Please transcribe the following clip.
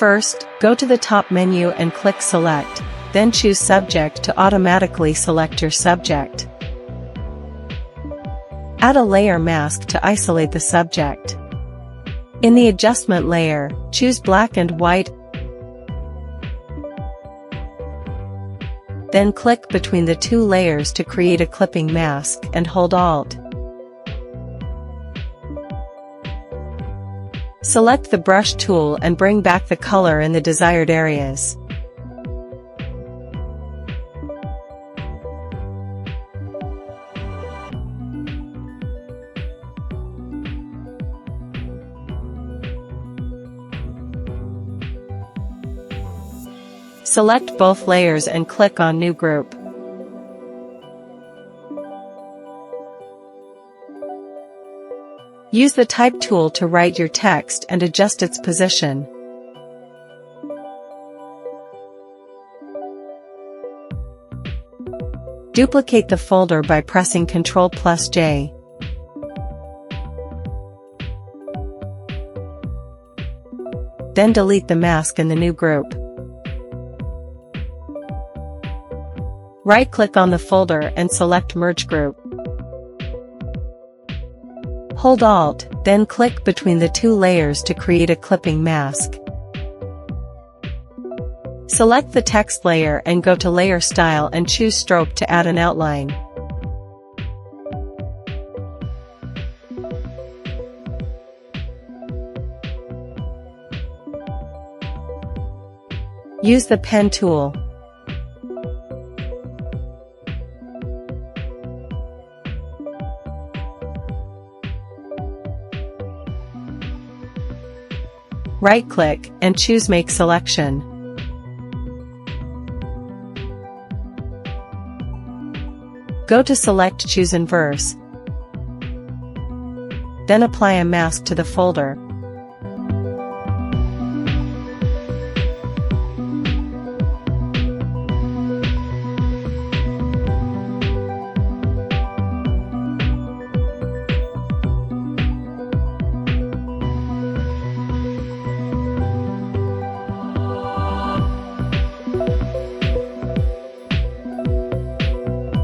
First, go to the top menu and click Select, then choose Subject to automatically select your subject. Add a layer mask to isolate the subject. In the adjustment layer, choose black and white. Then click between the two layers to create a clipping mask and hold Alt. Select the brush tool and bring back the color in the desired areas. Select both layers and click on New Group. Use the Type tool to write your text and adjust its position. Duplicate the folder by pressing Ctrl+J. Then delete the mask in the new group. Right-click on the folder and select Merge Group. Hold Alt, then click between the two layers to create a clipping mask. Select the text layer and go to Layer Style and choose Stroke to add an outline. Use the Pen tool. Right-click and choose Make Selection. Go to Select, choose Inverse. Then apply a mask to the folder.